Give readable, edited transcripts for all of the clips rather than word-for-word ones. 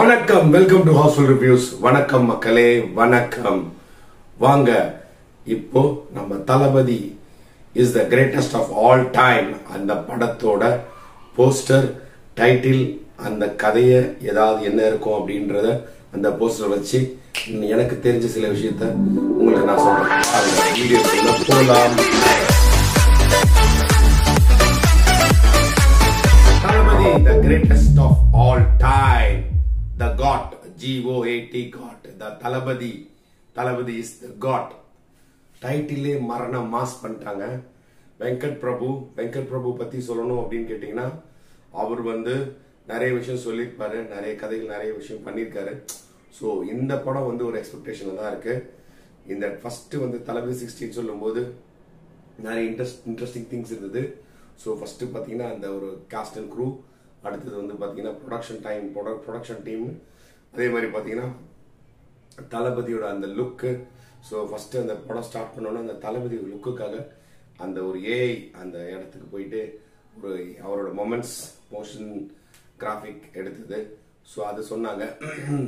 வணக்கம், welcome to Housefull reviews. வணக்கம் மக்களே, வணக்கம். வாங்க, இப்போ நம்ம Thalapathy is the greatest of all time அந்த படத்தோட போஸ்டர், டைட்டில், அந்த கதைய ஏதாவது என்ன இருக்கும் அப்படின்றத அந்த போஸ்டர் வச்சு எனக்கு தெரிஞ்ச சில விஷயத்த உங்களுக்கு நான் சொல்றேன். வீடியோக்குள்ள போலாம். தளபதி the greatest of all time, the God, G-O-A-T, God, the Thalapathy is the God. டைட்டிலே மரண மாஸ் பண்ணிட்டாங்க. வெங்கட் பிரபு பத்தி சொல்லணும் அப்படின்னு கேட்டீங்கன்னா, அவர் நிறைய விஷயம் சொல்லியிருப்பாரு, நிறைய கதைகள், நிறைய விஷயம் பண்ணியிருக்காரு. ஸோ இந்த படம் ஒரு எக்ஸ்பெக்டேஷன்ல தான் இருக்கு. இந்த ஃபர்ஸ்ட் தளபதி 16 சொல்லும் போது நிறைய இன்ட்ரெஸ்டிங் திங்ஸ் இருந்தது. ஸோ ஃபர்ஸ்ட் பார்த்தீங்கன்னா அந்த ஒரு காஸ்ட் அண்ட் க்ரூ, அடுத்தது பார்த்தீங்கன்னா ப்ரொடக்ஷன் டீம், அதே மாதிரி பார்த்தீங்கன்னா தளபதியோட அந்த லுக்கு. ஸோ ஃபர்ஸ்ட் அந்த படம் ஸ்டார்ட் பண்ணோன்னா அந்த தளபதி லுக்குக்காக அந்த ஒரு ஏஐ அந்த இடத்துக்கு போயிட்டு ஒரு அவரோட மொமெண்ட்ஸ் மோஷன் கிராஃபிக் எடுத்தது. ஸோ அது சொன்னாங்க.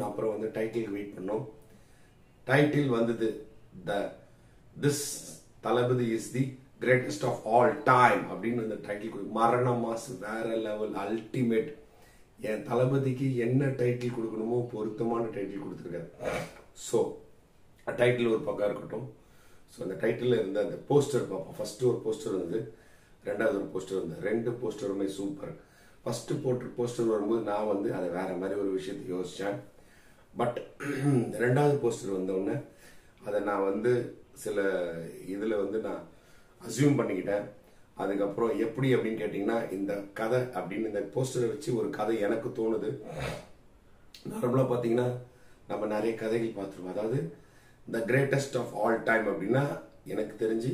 அப்புறம் டைட்டிலுக்கு வெயிட் பண்ணோம். டைட்டில் வந்தது this Thalapathy is the greatest of all time அப்படின்னு அந்த டைட்டில். மரண மாஸ், வேற லெவல், அல்டிமேட். என் தளபதிக்கு என்ன டைட்டில் கொடுக்கணுமோ பொருத்தமான டைட்டில் கொடுத்துருக்காரு. ஸோ டைட்டில் ஒரு பக்கம் இருக்கட்டும். ஸோ அந்த டைட்டில் இருந்த அந்த போஸ்டர் பார்ப்போம். ஃபர்ஸ்ட் ஒரு போஸ்டர் இருந்தது, ரெண்டாவது ஒரு போஸ்டர் இருந்தது. ரெண்டு போஸ்டருமே சூப்பர். ஃபர்ஸ்ட் போஸ்டர் வரும்போது நான் அதை வேற மாதிரி ஒரு விஷயத்தை யோசிச்சேன். பட் ரெண்டாவது போஸ்டர் வந்தோடனே அதை நான் சில இதில் நான் அசியூம் பண்ணிக்கிட்டேன். அதுக்கப்புறம் எப்படி அப்படின்னு கேட்டிங்கன்னா, இந்த கதை அப்படின்னு இந்த போஸ்டரை வச்சு ஒரு கதை எனக்கு தோணுது. நார்மலாக பார்த்தீங்கன்னா நம்ம நிறைய கதைகள் பார்த்துருவோம். அதாவது the greatest of all time அப்படின்னா எனக்கு தெரிஞ்சு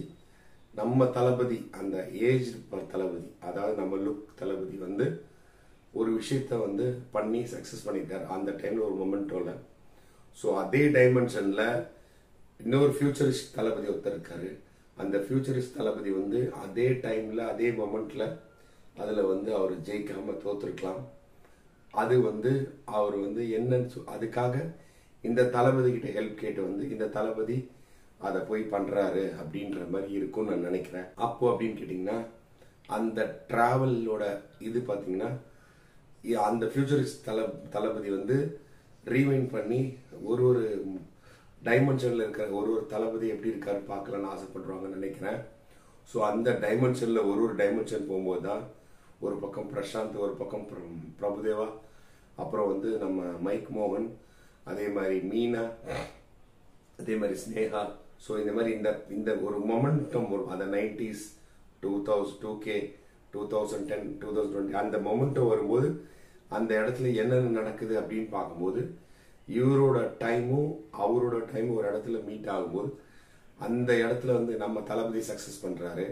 நம்ம தளபதி, அந்த ஏஜ் தளபதி, அதாவது நம்ம லுக் தளபதி ஒரு விஷயத்த பண்ணி சக்ஸஸ் பண்ணியிருக்காரு அந்த டைம்ல ஒரு மொமெண்டோல. ஸோ அதே டைமென்ஷன்ல இன்னொரு ஃபியூச்சரிஸ்ட் தளபதி ஒருத்தர் இருக்காரு. அந்த ஃபியூச்சரிஸ்ட் தளபதி அதே டைம்ல அதே மொமெண்ட்ல அதுல அவர் ஜெயிக்காம தோத்துருக்கலாம். அது அவர் என்னன்னு அதுக்காக இந்த தளபதி கிட்ட ஹெல்ப் கேட்டு இந்த தளபதி அதை போய் பண்றாரு அப்படின்ற மாதிரி இருக்கும்னு நான் நினைக்கிறேன். அப்போ அப்படின்னு கேட்டீங்கன்னா, அந்த டிராவலோட இது பாத்தீங்கன்னா அந்த ஃபியூச்சரிஸ்ட் தளபதி ரீவைண்ட் பண்ணி ஒரு டைமென்ஷன்ல இருக்கிற ஒரு தளபதி எப்படி இருக்காரு பார்க்கலான்னு ஆசைப்படுறாங்கன்னு நினைக்கிறேன். ஸோ அந்த டைமென்ஷன்ல ஒரு டைமென்ஷன் போகும்போது தான் ஒரு பக்கம் பிரசாந்த், ஒரு பக்கம் பிரபுதேவா, அப்புறம் நம்ம மைக் மோகன், அதே மாதிரி மீனா, அதே மாதிரி ஸ்னேகா. ஸோ இந்த மாதிரி இந்த ஒரு மொமெண்டம் அந்த 90s 2000 2K 2010 2020 அந்த மொமெண்டம் வரும்போது அந்த இடத்துல என்னென்ன நடக்குது அப்படின்னு பார்க்கும்போது இவரோட டைமும் அவரோட டைமும் ஒரு இடத்துல மீட் ஆகும்போது அந்த இடத்துல நம்ம தளபதி சக்சஸ் பண்றாரு.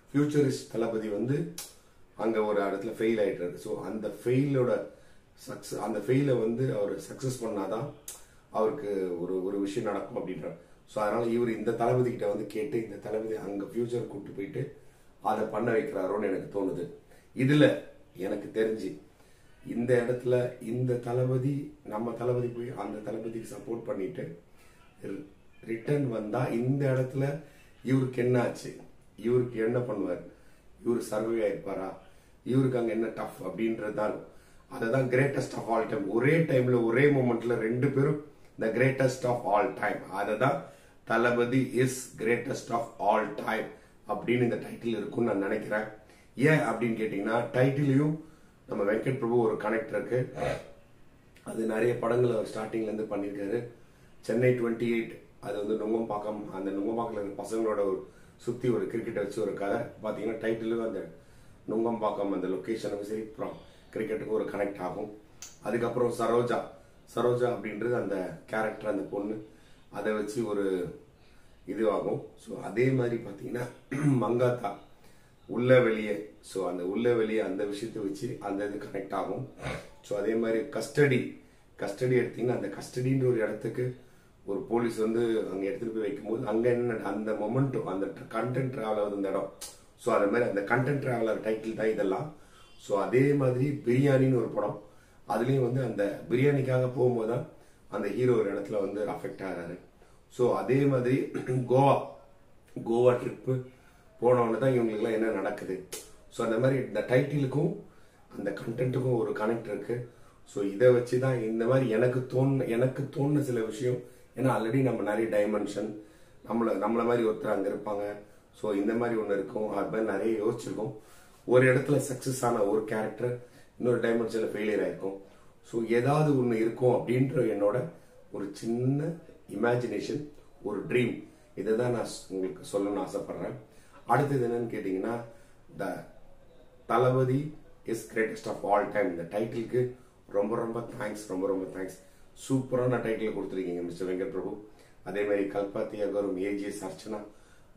ஃபியூச்சரிஸ்ட் தளபதி அங்க ஒரு இடத்துல ஃபெயில் ஆயிட்டாரு. ஸோ அந்த ஃபெயிலோட அந்த ஃபெயிலை அவர் சக்சஸ் பண்ணாதான் அவருக்கு ஒரு விஷயம் நடக்கும் அப்படின்றார். ஸோ அதனால இவர் இந்த தளபதி கிட்ட கேட்டு இந்த தளபதி அங்க ஃபியூச்சர் கூப்பிட்டு போயிட்டு அதை பண்ண வைக்கிறாரோன்னு எனக்கு தோணுது. இதுல எனக்கு தெரிஞ்சு இந்த இடத்துல இந்த தளபதி நம்ம தளபதி போய் அந்த தளபதிக்கு சப்போர்ட் பண்ணிட்டு ரிட்டர்ன் வந்தா இந்த இடத்துல இவருக்கு என்ன ஆச்சு, இவருக்கு என்ன பண்ணுவார், இவரு சர்வே ஆயிருப்பாரா, இவருக்கு அங்க என்ன டஃப் அப்படின்றதுதான். அதுதான் கிரேட்டஸ்ட் ஆஃப் ஆல் டைம். ஒரே டைம்ல ஒரே மொமெண்ட்ல ரெண்டு பேரும் the greatest of all time. அதுதான் Thalapathy is greatest of all time அப்படின்னு இந்த டைட்டில் இருக்கும்னு நான் நினைக்கிறேன். ஏன் அப்படின்னு கேட்டீங்கன்னா, டைட்டிலையும் நம்ம வெங்கட் பிரபு ஒரு கனெக்ட் இருக்கு. அது நிறைய படங்களை ஸ்டார்டிங்ல இருந்து பண்ணியிருக்காரு. சென்னை 28 அது நுங்கம்பாக்கம், அந்த நுங்கம்பாக்கத்துல இருக்க பசங்களோட சுத்தி ஒரு கிரிக்கெட்டை வச்சு ஒரு கதை பாத்தீங்கன்னா டைட்டிலும் அந்த நுங்கம்பாக்கம் அந்த லொகேஷனுக்கு சரி கிரிக்கெட்டுக்கு ஒரு கனெக்ட் ஆகும். அதுக்கப்புறம் சரோஜா அப்படின்றது அந்த கேரக்டர், அந்த பொண்ணு, அதை வச்சு ஒரு இதுவாகும். ஸோ அதே மாதிரி பார்த்தீங்கன்னா மங்காத்தா உள்ள வெளியே, ஸோ அந்த உள்ள வெளியே அந்த விஷயத்தை வச்சு அந்த இது கனெக்ட் ஆகும். ஸோ அதே மாதிரி கஸ்டடி எடுத்தீங்கன்னா அந்த கஸ்டடின்ற ஒரு இடத்துக்கு ஒரு போலீஸ் அங்கே எடுத்துட்டு போய் வைக்கும்போது அங்கே என்ன அந்த மொமெண்ட்டும் அந்த கண்டென்ட் டிராவல் ஆகுது அந்த இடம். ஸோ அதே மாதிரி அந்த கண்டென்ட் டிராவலர் டைட்டில் தான் இதெல்லாம். ஸோ அதே மாதிரி பிரியாணின்னு ஒரு படம், அதுலேயும் வந்து அந்த பிரியாணிக்காக போகும்போது தான் அந்த ஹீரோ ஒரு இடத்துல வந்து அஃபெக்ட் ஆகிறாரு. ஸோ அதே மாதிரி கோவா ட்ரிப்பு போனவொன்னு தான் இவங்களுக்குலாம் என்ன நடக்குது. ஸோ அந்த மாதிரி இந்த டைட்டிலுக்கும் அந்த கண்டென்ட்டுக்கும் ஒரு கனெக்ட் இருக்கு. ஸோ இதை வச்சு தான் இந்த மாதிரி எனக்கு தோணுன சில விஷயம். ஏன்னா ஆல்ரெடி நம்ம நிறைய டைமென்ஷன் நம்மள மாதிரி ஒருத்தர் அங்கே இருப்பாங்க. ஸோ இந்த மாதிரி ஒன்று இருக்கும். அது மாதிரி நிறைய யோசிச்சிருக்கோம். ஒரு இடத்துல சக்ஸஸ் ஆன ஒரு கேரக்டர் இன்னொரு டைமென்ஷனில் ஃபெயிலியர் ஆயிருக்கும். ஸோ ஏதாவது ஒன்று இருக்கும் அப்படின்ற என்னோட ஒரு சின்ன இமேஜினேஷன், ஒரு ட்ரீம். இதை தான் நான் உங்களுக்கு சொல்லணும்னு ஆசைப்படுறேன். அடுத்தது என்னன்னு கேட்டிங்கன்னா, the Thalapathy is greatest of all time. இந்த டைட்டிலுக்கு ரொம்ப ரொம்ப தேங்க்ஸ். ரொம்ப தேங்க்ஸ். சூப்பரான டைட்டில் கொடுத்துருக்கீங்க மிஸ்டர் வெங்கட் பிரபு. அதே மாதிரி கல்பாத்தி அகரும், ஏஜிஎஸ், அர்ச்சனா,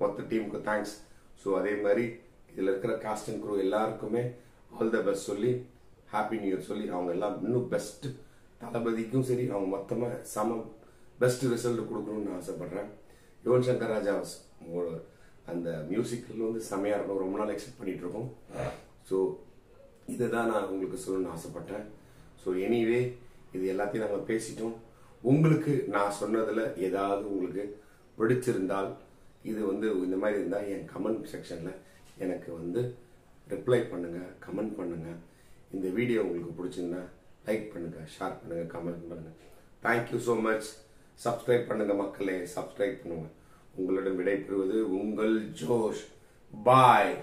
மொத்த டீமுக்கு தேங்க்ஸ். ஸோ அதே மாதிரி இதில் இருக்கிற காஸ்ட் அண்ட் க்ரூ எல்லாருக்குமே ஆல் த பெஸ்ட் சொல்லி, ஹாப்பி நியூ இயர் சொல்லி, அவங்க எல்லாம் இன்னும் பெஸ்ட், தளபதிக்கும் சரி அவங்க மொத்தமாக பெஸ்ட் ரிசல்ட் கொடுக்கணும்னு ஆசைப்படுறேன். யுவன் சங்கர் ராஜா அந்த மியூசிக்கில் வந்து செமையாக இருக்கும். ரொம்ப நாள் எக்ஸ்பெக்ட் பண்ணிட்டு இருக்கோம். ஸோ இதை தான் நான் உங்களுக்கு சொல்லணும்னு ஆசைப்பட்டேன். ஸோ எனிவே இது எல்லாத்தையும் நம்ம பேசிட்டோம். உங்களுக்கு நான் சொன்னதில் ஏதாவது உங்களுக்கு பிடிச்சிருந்தால், இது வந்து இந்த மாதிரி இருந்தால் என் கமெண்ட் செக்ஷனில் எனக்கு வந்து ரிப்ளை பண்ணுங்க, கமெண்ட் பண்ணுங்க. இந்த வீடியோ உங்களுக்கு பிடிச்சிருந்தா லைக் பண்ணுங்க, ஷேர் பண்ணுங்க, கமெண்ட் பண்ணுங்க. Thank you so much. சப்ஸ்கிரைப் பண்ணுங்க மக்களே, சப்ஸ்கிரைப் பண்ணுங்க. உங்களிடம் விடைபெறுவது உங்கள் ஜோஷ். பாய்.